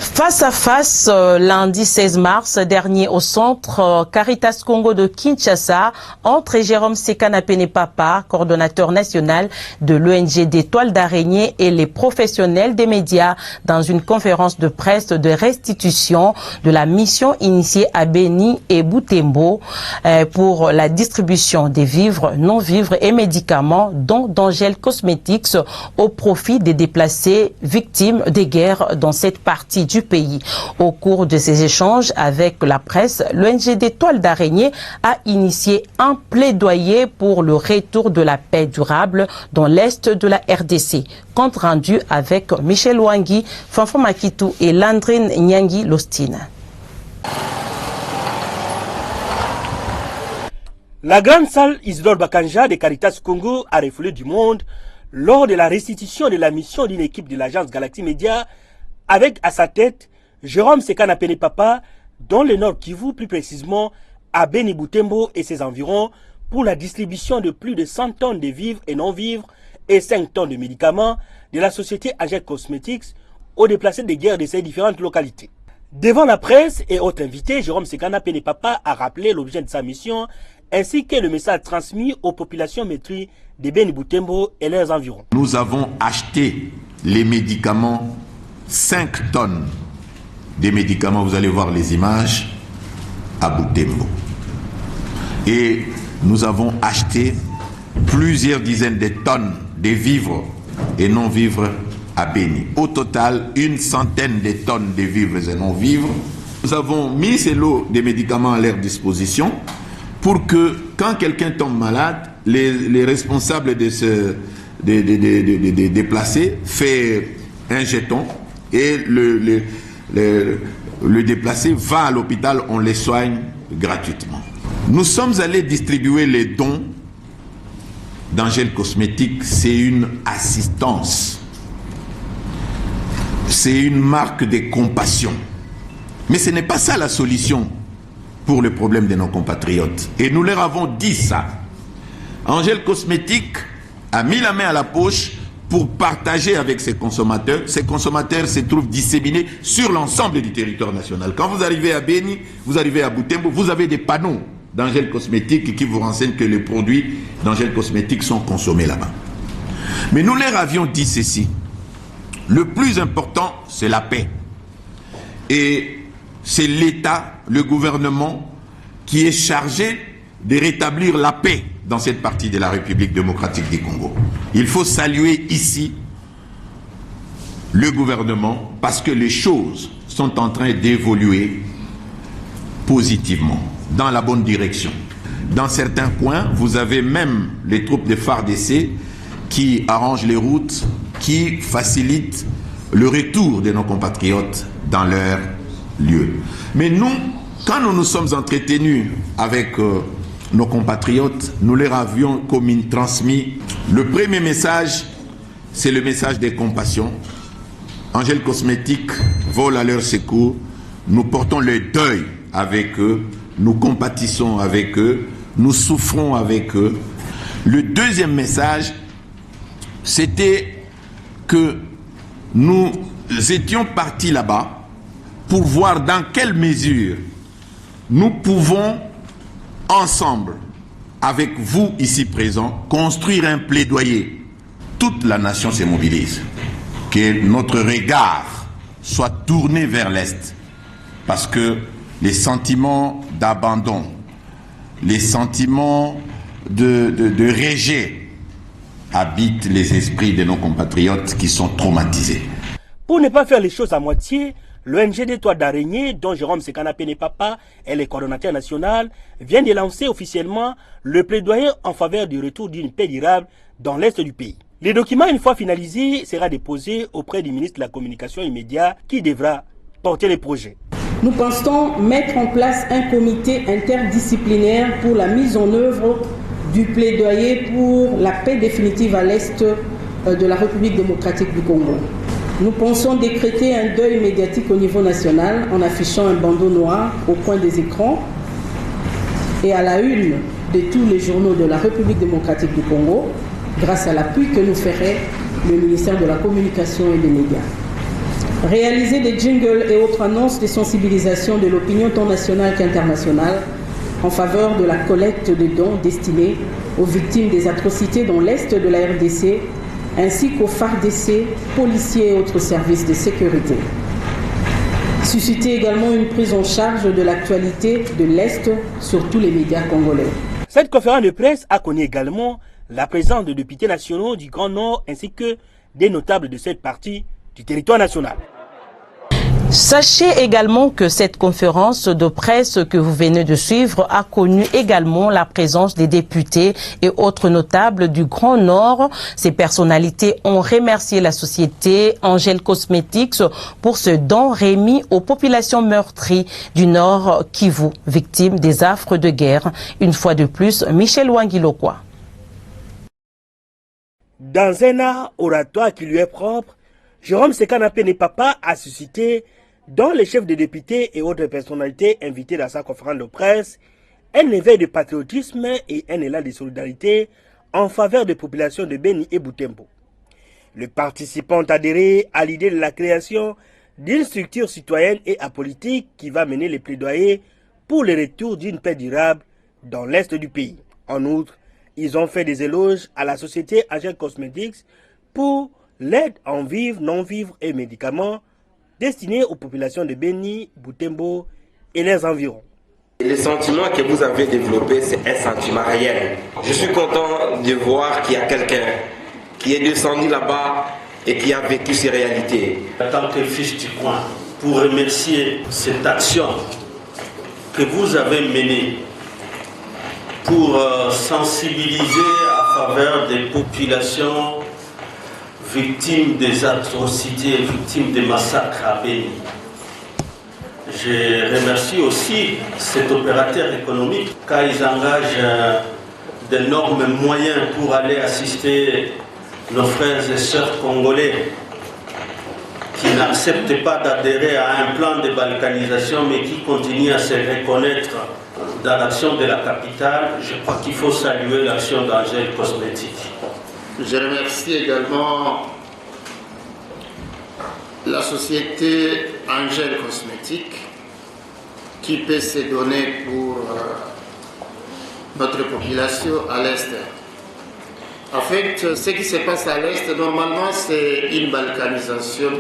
Face à face, lundi 16 mars dernier au centre Caritas Congo de Kinshasa, entre Jérôme Sekana Pene-Papa, coordonnateur national de l'ONG des Toiles d'Araignée, et les professionnels des médias dans une conférence de presse de restitution de la mission initiée à Beni et Butembo pour la distribution des vivres, non-vivres et médicaments, dont d'Angel Cosmetics, au profit des déplacés victimes des guerres dans cette partie du pays. Au cours de ces échanges avec la presse, l'ONG des Toiles d'Araignée a initié un plaidoyer pour le retour de la paix durable dans l'est de la RDC. Compte rendu avec Michel Wangi, Fanfo Makitou et Landrine Nyangi Lostine. La grande salle Isidore Bakanja de Caritas Congo a refoulé du monde lors de la restitution de la mission d'une équipe de l'agence Galaxy Media avec à sa tête Jérôme Sekana Pene-Papa, dans le Nord Kivu, plus précisément à Beni Butembo et ses environs, pour la distribution de plus de 100 tonnes de vivres et non-vivres et 5 tonnes de médicaments de la société Angel Cosmetics aux déplacés de guerre de ces différentes localités. Devant la presse et autres invités, Jérôme Sekana Pene-Papa a rappelé l'objet de sa mission ainsi que le message transmis aux populations maîtrisées de Beni Butembo et leurs environs. Nous avons acheté les médicaments, 5 tonnes de médicaments, vous allez voir les images, à Butembo. Et nous avons acheté plusieurs dizaines de tonnes de vivres et non-vivres à Beni. Au total, une centaine de tonnes de vivres et non-vivres. Nous avons mis ces lots de médicaments à leur disposition pour que, quand quelqu'un tombe malade, les responsables de déplacés fait un jeton et le déplacé va à l'hôpital, on les soigne gratuitement. Nous sommes allés distribuer les dons d'Angel Cosmetics. C'est une assistance, c'est une marque de compassion. Mais ce n'est pas ça la solution pour le problème de nos compatriotes. Et nous leur avons dit ça. Angel Cosmetics a mis la main à la poche pour partager avec ses consommateurs. Ces consommateurs se trouvent disséminés sur l'ensemble du territoire national. Quand vous arrivez à Beni, vous arrivez à Butembo, vous avez des panneaux d'Angel Cosmetics qui vous renseignent que les produits d'Angel Cosmetics sont consommés là-bas. Mais nous leur avions dit ceci. Le plus important, c'est la paix. Et c'est l'État, le gouvernement, qui est chargé de rétablir la paix dans cette partie de la République démocratique du Congo. Il faut saluer ici le gouvernement parce que les choses sont en train d'évoluer positivement, dans la bonne direction. Dans certains coins, vous avez même les troupes de FARDC qui arrangent les routes, qui facilitent le retour de nos compatriotes dans leur lieu. Mais nous, quand nous nous sommes entretenus avec nos compatriotes, nous leur avions transmis le premier message, c'est le message de compassion. Angel Cosmetics vole à leur secours. Nous portons le deuil avec eux, nous compatissons avec eux, nous souffrons avec eux. Le deuxième message, c'était que nous étions partis là-bas pour voir dans quelle mesure nous pouvons ensemble, avec vous ici présents, construire un plaidoyer. Toute la nation se mobilise. Que notre regard soit tourné vers l'Est. Parce que les sentiments d'abandon, les sentiments de rejet habitent les esprits de nos compatriotes qui sont traumatisés. Pour ne pas faire les choses à moitié, l'ONG des Toiles d'Araignée, dont Jérôme Sekana Pene-Papa est le coordonnateur national, vient de lancer officiellement le plaidoyer en faveur du retour d'une paix durable dans l'est du pays. Le document, une fois finalisé, sera déposé auprès du ministre de la Communication et Médias qui devra porter les projets. Nous pensons mettre en place un comité interdisciplinaire pour la mise en œuvre du plaidoyer pour la paix définitive à l'est de la République démocratique du Congo. Nous pensons décréter un deuil médiatique au niveau national en affichant un bandeau noir au coin des écrans et à la une de tous les journaux de la République démocratique du Congo, grâce à l'appui que nous ferait le ministère de la Communication et des Médias. réaliser des jingles et autres annonces de sensibilisation de l'opinion tant nationale qu'internationale en faveur de la collecte de dons destinés aux victimes des atrocités dans l'Est de la RDC, ainsi qu'aux FARDC, policiers et autres services de sécurité. Susciter également une prise en charge de l'actualité de l'Est sur tous les médias congolais. Cette conférence de presse a connu également la présence de députés nationaux du Grand Nord ainsi que des notables de cette partie du territoire national. Sachez également que cette conférence de presse que vous venez de suivre a connu également la présence des députés et autres notables du Grand Nord. Ces personnalités ont remercié la société Angel Cosmetics pour ce don remis aux populations meurtries du Nord Kivu, victimes des affres de guerre. Une fois de plus, Michel Wangilokwa. Dans un art oratoire qui lui est propre, Jérôme Sekana Pene-Papa a suscité, dont les chefs de députés et autres personnalités invitées dans sa conférence de presse, un éveil de patriotisme et un élan de solidarité en faveur des populations de Beni et Butembo. Les participants ont adhéré à l'idée de la création d'une structure citoyenne et apolitique qui va mener les plaidoyers pour le retour d'une paix durable dans l'est du pays. En outre, ils ont fait des éloges à la société Angel Cosmetics pour l'aide en vivres, non-vivres et médicaments destinés aux populations de Beni, Butembo et les environs. Le sentiment que vous avez développé, c'est un sentiment réel. Je suis content de voir qu'il y a quelqu'un qui est descendu là-bas et qui a vécu ces réalités. En tant que fils du coin, pour remercier cette action que vous avez menée pour sensibiliser à faveur des populations victimes des atrocités, victimes des massacres à Beni. Je remercie aussi cet opérateur économique car ils engagent d'énormes moyens pour aller assister nos frères et sœurs congolais qui n'acceptent pas d'adhérer à un plan de balkanisation mais qui continuent à se reconnaître dans l'action de la capitale. Je crois qu'il faut saluer l'action d'Angel Cosmetics. Je remercie également la société Angel Cosmetics qui peut se donner pour notre population à l'Est. En fait, ce qui se passe à l'Est, normalement, c'est une balkanisation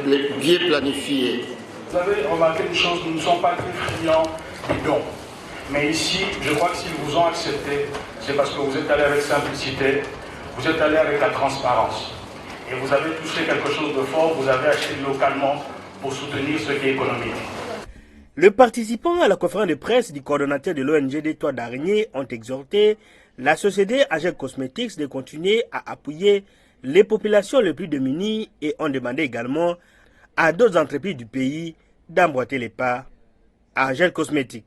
bien planifiée. Vous avez remarqué une chose, nous ne sommes pas très friands des dons. Mais ici, je crois que s'ils vous ont accepté, c'est parce que vous êtes allé avec simplicité, vous êtes allé avec la transparence. Et vous avez touché quelque chose de fort, vous avez acheté localement pour soutenir ce qui est économique. Les participants à la conférence de presse du coordonnateur de l'ONG des Toits d'Araignée ont exhorté la société Angel Cosmetics de continuer à appuyer les populations les plus démunies et ont demandé également à d'autres entreprises du pays d'emboîter les pas à Angel Cosmetics.